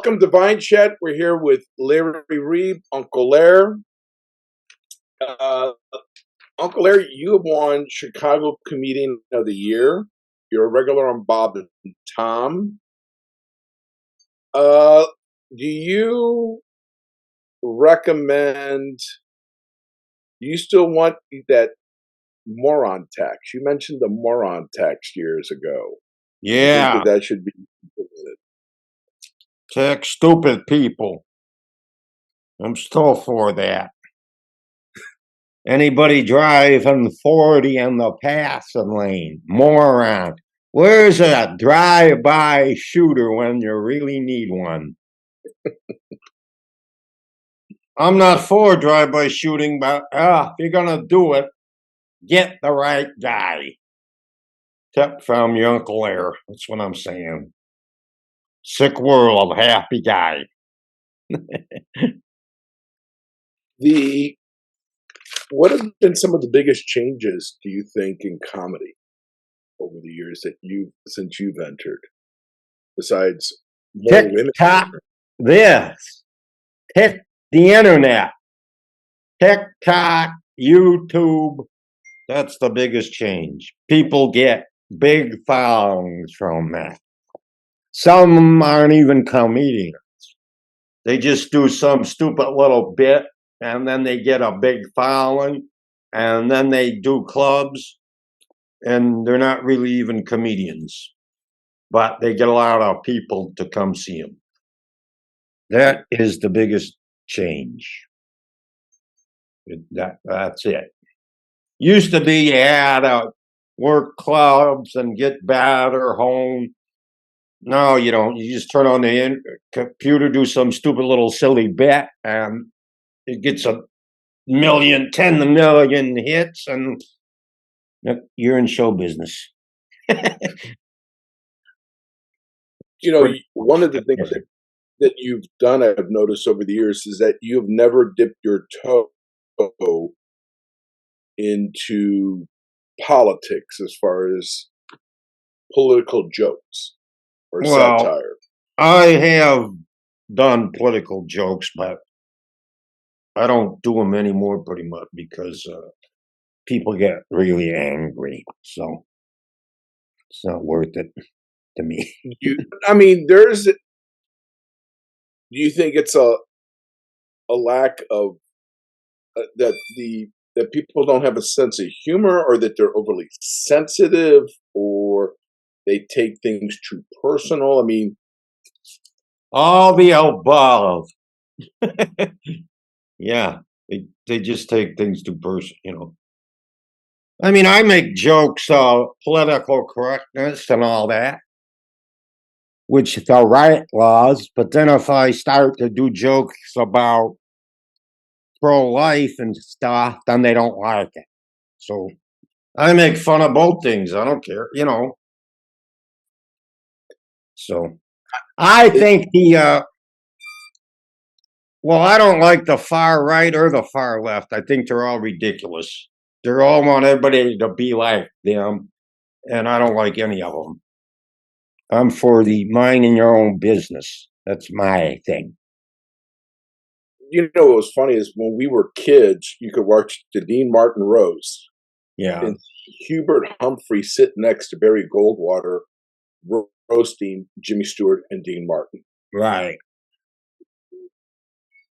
Welcome to Vine Chat. We're here with Larry Reeb, Uncle Lair. Uh, Uncle Larry, you have won Chicago Comedian of the Year. You're a regular on Bob and Tom. Do you recommend? Do you still want that Moran Tax? You mentioned the Moran Tax years ago. Yeah. I think that should be implemented. Tax stupid people. I'm still for that. Anybody driving 40 in the passing lane, moron. Where's a drive-by shooter when you really need one? I'm not for drive-by shooting, but if you're gonna do it, get the right guy. Tip from your Uncle Lair. That's what I'm saying. Sick world of happy guy. What have been some of the biggest changes, do you think, in comedy over the years since you've entered? Besides more women, TikTok, the internet, TikTok, YouTube. That's the biggest change. People get big followings from that. Some aren't even comedians. They just do some stupid little bit, and then they get a big following, and then they do clubs, and they're not really even comedians, but they get a lot of people to come see them. That is the biggest change. That's it. Used to be you had to work clubs and get batter home. No, you don't. You just turn on the computer, do some stupid little silly bet, and it gets 10 million hits, and you're in show business. One of the things that you've done, I've noticed over the years, is that you've never dipped your toe into politics as far as political jokes or satire. I have done political jokes, but I don't do them anymore pretty much because people get really angry. So it's not worth it to me. Do you think it's a lack of that people don't have a sense of humor, or that they're overly sensitive, or they take things too personal? I mean, all the above. Yeah, they just take things too personal, I mean, I make jokes of political correctness and all that, which the right laws, but then if I start to do jokes about pro-life and stuff, then they don't like it. So I make fun of both things. I don't care, So I think I don't like the far right or the far left. I think they're all ridiculous. They all want everybody to be like them, and I don't like any of them. I'm for the minding your own business. That's my thing. What was funny is when we were kids, you could watch the Dean Martin Rose. Yeah. And Hubert Humphrey sit next to Barry Goldwater roasting Jimmy Stewart and Dean Martin. Right.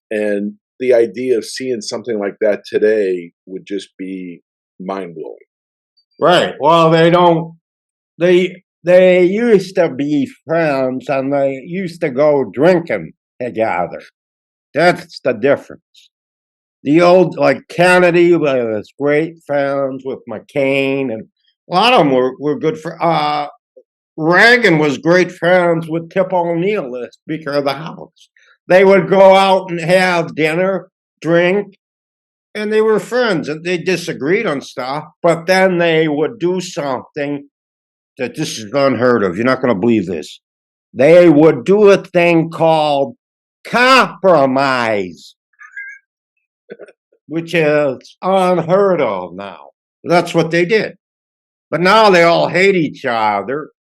And the idea of seeing something like that today would just be mind-blowing. Right. Well, they used to be friends, and they used to go drinking together. That's the difference. The old, like Kennedy was great friends with McCain, and a lot of them were good for. Reagan was great friends with Tip O'Neill, the Speaker of the House. They would go out and have dinner, drink, and they were friends. And they disagreed on stuff, but then they would do something that this is unheard of. You're not going to believe this. They would do a thing called compromise, which is unheard of now. That's what they did. But now they all hate each other,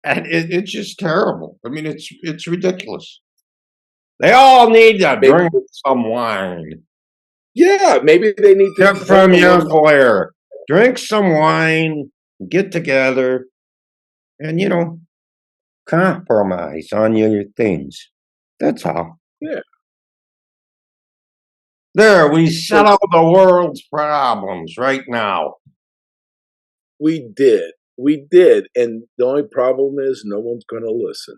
and it's just terrible. I mean, it's ridiculous. They all need to Maybe, drink some wine. yeah, maybe they need to Tip drink from a your little. Claire. Drink some wine, get together, and compromise on your things. That's all. Yeah, There, we so settled the world's problems right now. we did, and the only problem is no one's going to listen.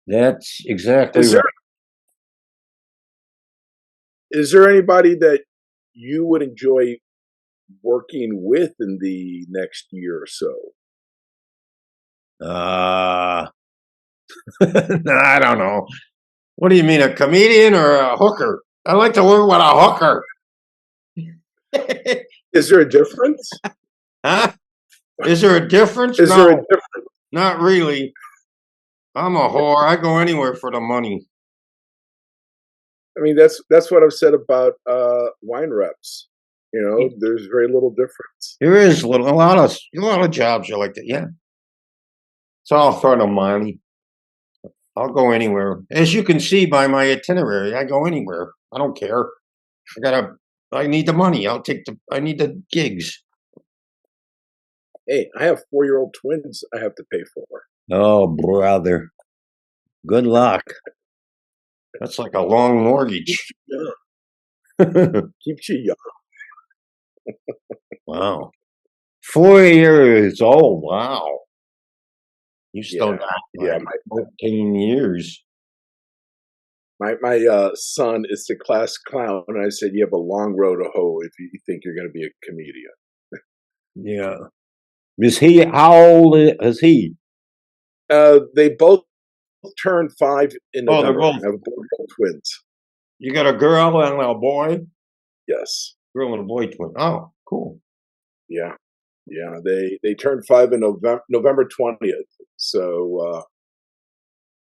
That's exactly Is there right. is there anybody that you would enjoy working with in the next year or so? Uh, no, I don't know. What do you mean, a comedian or a hooker? I like to work with a hooker. Is there a difference? Huh? Is there a difference? Is there a No, difference? not really. I'm a whore. I go anywhere for the money. I mean, that's what I've said about wine reps. You know, there's very little difference. There is a lot of jobs are like that. Yeah, it's all for the money. I'll go anywhere. As you can see by my itinerary, I go anywhere. I don't care. I need the money. I need the gigs. Hey, I have 4-year-old twins I have to pay for. Oh, brother. Good luck. That's like a long mortgage. Yeah, Wow. keeps you young. 4 years old. Wow. You still Yeah, got yeah. like 14 years. My son is the class clown, and I said, "You have a long road to hoe if you think you're going to be a comedian." Yeah. How old is he? They both turned 5 in Oh, they're November. both, I have both twins. you got a girl and a boy? Yes. Girl and a boy twin. Oh, cool. Yeah. Yeah. They turned 5 in November 20th. So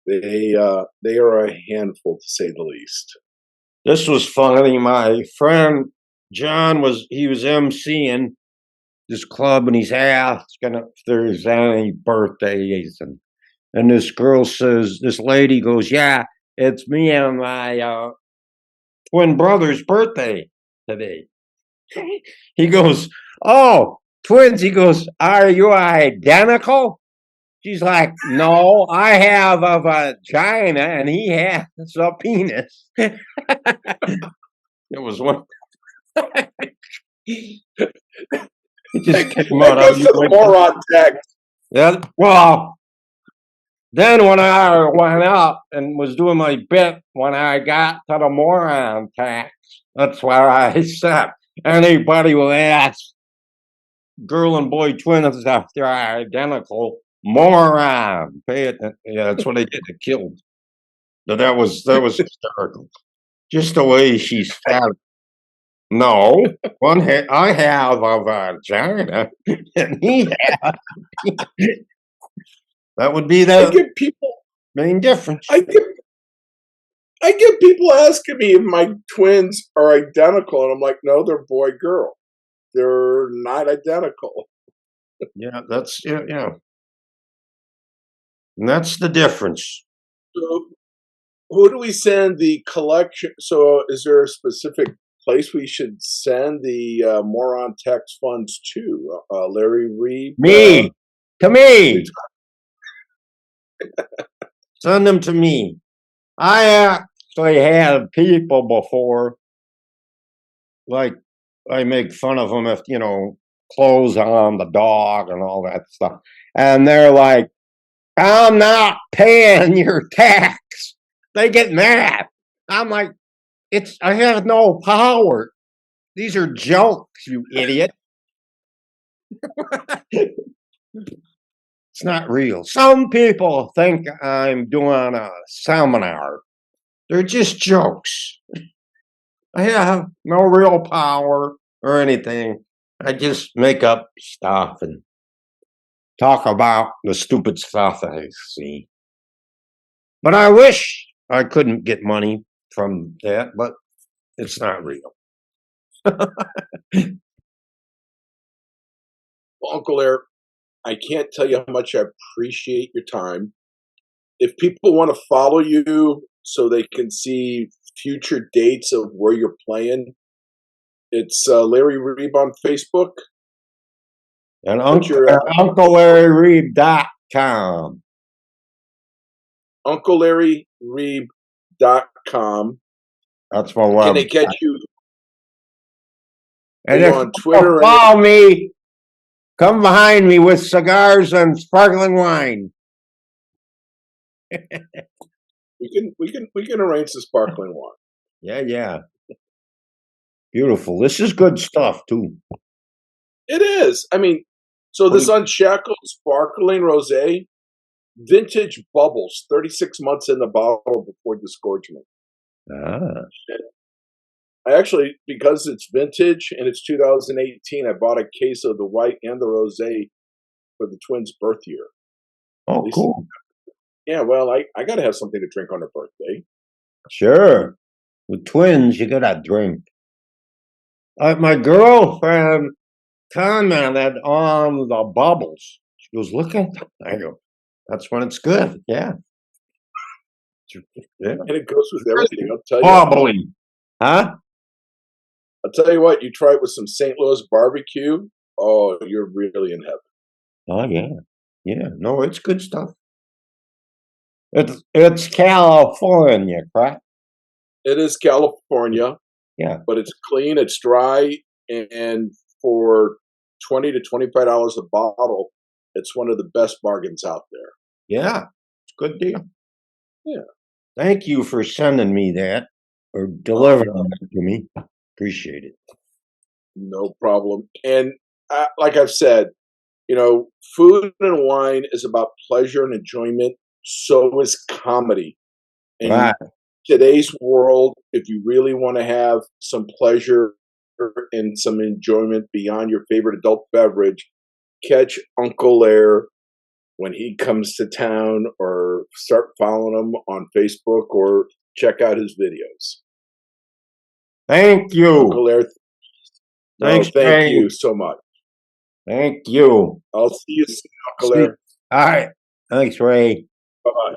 they are a handful to say the least. This was funny. My friend John he was emceeing this club and he's asked if there's any birthdays and this lady goes, yeah, it's me and my twin brother's birthday today. He goes, oh, twins. He goes, are you identical? She's like, no, I have a vagina and he has a penis. It was one. It just came That out. goes to the Moran Tax. Yeah. Well, then when I went up and was doing my bit, when I got to the Moran Tax, that's where I said, anybody will ask girl and boy twins if they're identical, moron. Pay it. Yeah, that's what they get killed. But that was hysterical. Just the way she's fat. No, I have a vagina, and he has. That would be I the get people. main difference. I get I get people asking me if my twins are identical, and I'm like, no, they're boy girl. They're not identical. Yeah, yeah. And that's the difference. So who do we send the collection? So is there a specific place we should send the Moron Tax funds to? Larry Reeb. Me, to me. Send them to me. I actually had people before, like I make fun of them if clothes on the dog and all that stuff, and they're like, "I'm not paying your tax." They get mad. I'm like, I have no power. These are jokes, you idiot. It's not real. Some people think I'm doing a seminar. They're just jokes. I have no real power or anything. I just make up stuff and talk about the stupid stuff I see. But I wish I couldn't get money from that, but it's not real. Well, Uncle Eric, I can't tell you how much I appreciate your time. If people want to follow you so they can see future dates of where you're playing. It's Larry Reeb on Facebook. And What's your UncleLarryReeb.com. UncleLarryReeb.com. That's my Can they website. catch you? Are And you if on you Twitter? follow me, come behind me with cigars and sparkling wine. We can arrange the sparkling wine. Yeah. Beautiful. This is good stuff too. It is. I mean, so this Unshackled Sparkling Rose, vintage bubbles, 36 months in the bottle before disgorgement. Ah. I actually, because it's vintage and it's 2018, I bought a case of the white and the rose for the twins' birth year. Oh, cool. Yeah, well, I got to have something to drink on their birthday. Sure. With twins, you gotta drink. My girlfriend commented on the bubbles. She goes, look at them. I go, that's when it's good. Yeah. And it goes with everything. I'll tell you. Bubbly. Huh? I'll tell you what, you try it with some St. Louis barbecue. Oh, you're really in heaven. Oh, yeah. Yeah. No, it's good stuff. It's California, correct? It is California. Yeah. But it's clean, it's dry, and for $20 to $25 a bottle, it's one of the best bargains out there. Yeah. It's a good deal. Yeah. Thank you for sending me that or delivering it to me. Appreciate it. No problem. And like I've said, food and wine is about pleasure and enjoyment. So is comedy. And Right. Today's world, if you really want to have some pleasure and some enjoyment beyond your favorite adult beverage, catch Uncle Lair when he comes to town, or start following him on Facebook, or check out his videos. Thank you. Uncle Lair. Thanks, thank you so much. Thank you. I'll see you soon, Uncle Lair. All right. Thanks, Ray. Bye-bye.